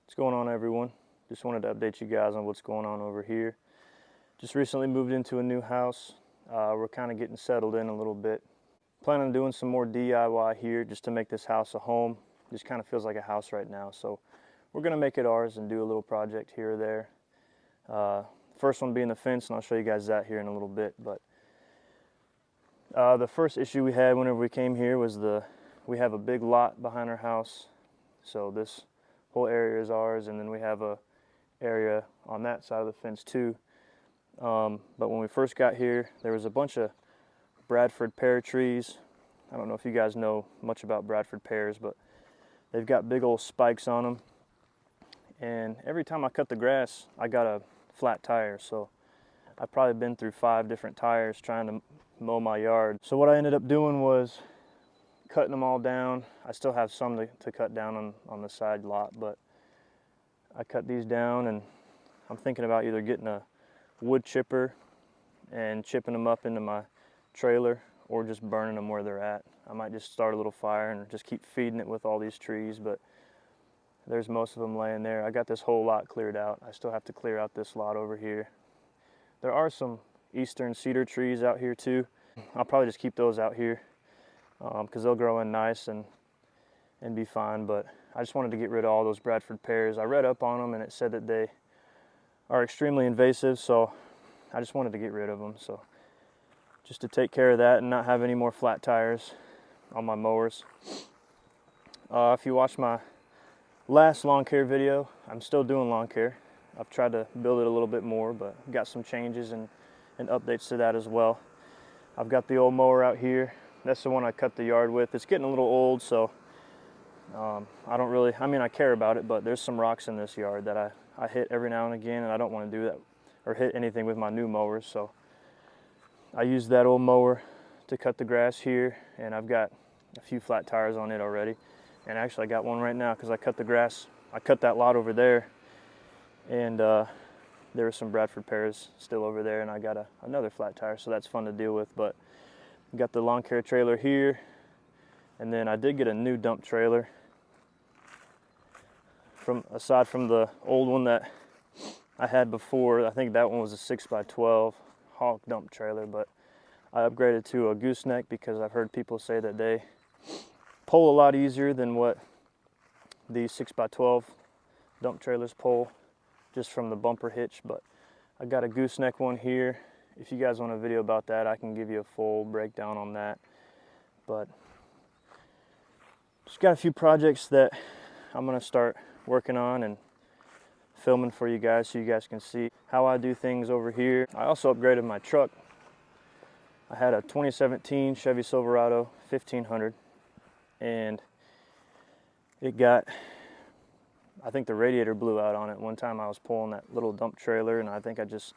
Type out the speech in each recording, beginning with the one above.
What's going on, everyone? Just wanted to update you guys on what's going on over here. Just recently moved into a new house. We're kind of getting settled in a little bit. Planning on doing some more DIY here just to make this house a home. Just kind of feels like a house right now. So we're gonna make it ours and do a little project here or there. First one being the fence, and I'll show you guys that here in a little bit. But the first issue we had whenever we came here was we have a big lot behind our house. So this whole area is ours, and then we have a area on that side of the fence too. But when we first got here, there was a bunch of Bradford pear trees. I don't know if you guys know much about Bradford pears, but they've got big old spikes on them. And every time I cut the grass, I got a flat tire. So I've probably been through 5 different tires trying to mow my yard. So what I ended up doing was cutting them all down. I still have some to cut down on the side lot, but I cut these down, and I'm thinking about either getting a wood chipper and chipping them up into my trailer, or just burning them where they're at. I might just start a little fire and just keep feeding it with all these trees, but there's most of them laying there. I got this whole lot cleared out. I still have to clear out this lot over here. There are some eastern cedar trees out here too. I'll probably just keep those out here because they'll grow in nice and be fine. But I just wanted to get rid of all those Bradford pears. I read up on them, and it said that they are extremely invasive, so I just wanted to get rid of them. So just to take care of that and not have any more flat tires on my mowers. If you watched my last lawn care video, I'm still doing lawn care. I've tried to build it a little bit more, but got some changes and updates to that as well. I've got the old mower out here. That's the one I cut the yard with. It's getting a little old, so I don't really, I care about it, but there's some rocks in this yard that I hit every now and again, and I don't want to do that or hit anything with my new mowers. So I used that old mower to cut the grass here, and I've got a few flat tires on it already. And actually I got one right now because I cut the grass. I cut that lot over there, and there were some Bradford pears still over there, and I got another flat tire, so that's fun to deal with. But got the lawn care trailer here, and then I did get a new dump trailer. Aside from the old one that I had before, I think that one was a 6x12 Hawk dump trailer, but I upgraded to a gooseneck because I've heard people say that they pull a lot easier than what the 6x12 dump trailers pull, just from the bumper hitch. But I got a gooseneck one here. If you guys want a video about that, I can give you a full breakdown on that. But just got a few projects that I'm gonna start working on and filming for you guys so you guys can see how I do things over here. I also upgraded my truck. I had a 2017 Chevy Silverado 1500, and I think the radiator blew out on it. One time I was pulling that little dump trailer, and I think I just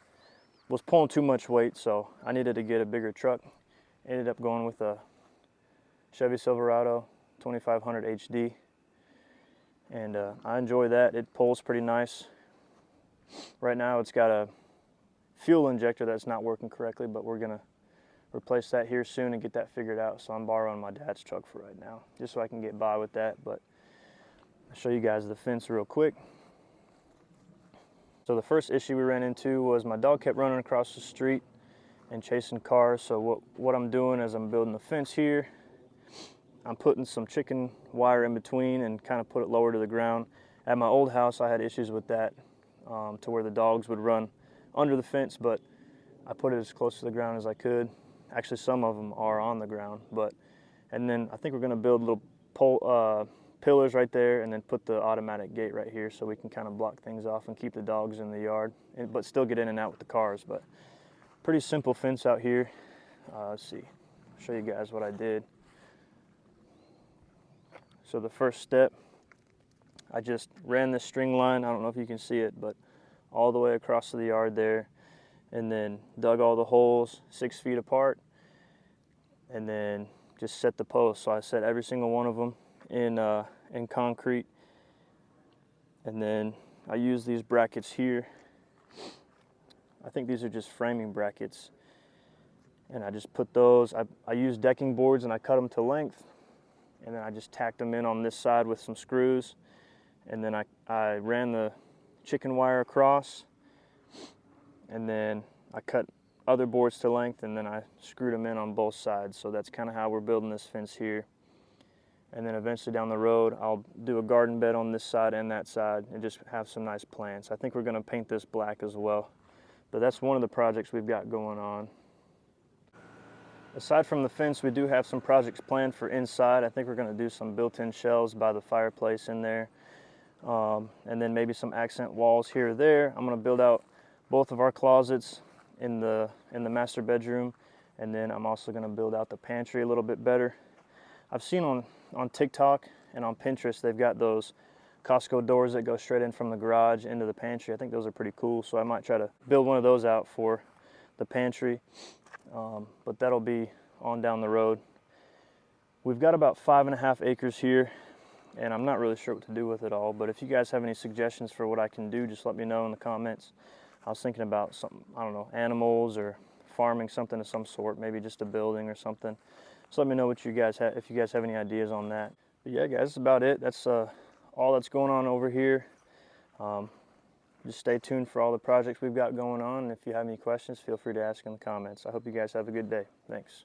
was pulling too much weight, so I needed to get a bigger truck. Ended up going with a Chevy Silverado 2500 HD, and I enjoy that. It pulls pretty nice. Right now it's got a fuel injector that's not working correctly, but we're gonna replace that here soon and get that figured out. So I'm borrowing my dad's truck for right now, just so I can get by with that. But I'll show you guys the fence real quick. So the first issue we ran into was my dog kept running across the street and chasing cars. So what I'm doing is I'm building the fence here. I'm putting some chicken wire in between and kind of put it lower to the ground. At my old house, I had issues with that, to where the dogs would run under the fence, but I put it as close to the ground as I could. Actually, some of them are on the ground, and then I think we're gonna build little pillars right there, and then put the automatic gate right here so we can kind of block things off and keep the dogs in the yard, but still get in and out with the cars. But pretty simple fence out here. Let's see, I'll show you guys what I did. So the first step, I just ran this string line, I don't know if you can see it, but all the way across the yard there, and then dug all the holes 6 feet apart, and then just set the posts. So I set every single one of them in concrete, and then I use these brackets here. I think these are just framing brackets, and I just put those. I use decking boards, and I cut them to length, and then I just tacked them in on this side with some screws, and then I ran the chicken wire across, and then I cut other boards to length, and then I screwed them in on both sides. So that's kind of how we're building this fence here. And then eventually down the road, I'll do a garden bed on this side and that side and just have some nice plants. I think we're gonna paint this black as well. But that's one of the projects we've got going on. Aside from the fence, we do have some projects planned for inside. I think we're gonna do some built-in shelves by the fireplace in there. And then maybe some accent walls here or there. I'm gonna build out both of our closets in the master bedroom. And then I'm also gonna build out the pantry a little bit better. I've seen on TikTok and on Pinterest, they've got those Costco doors that go straight in from the garage into the pantry. I think those are pretty cool, so I might try to build one of those out for the pantry, but that'll be on down the road. We've got about 5.5 acres here, and I'm not really sure what to do with it all, but if you guys have any suggestions for what I can do, just let me know in the comments. I was thinking about something, I don't know, animals or farming something of some sort, maybe just a building or something. So let me know what you guys have, if you guys have any ideas on that. But yeah, guys, that's about it. That's all that's going on over here. Just stay tuned for all the projects we've got going on. And if you have any questions, feel free to ask in the comments. I hope you guys have a good day. Thanks.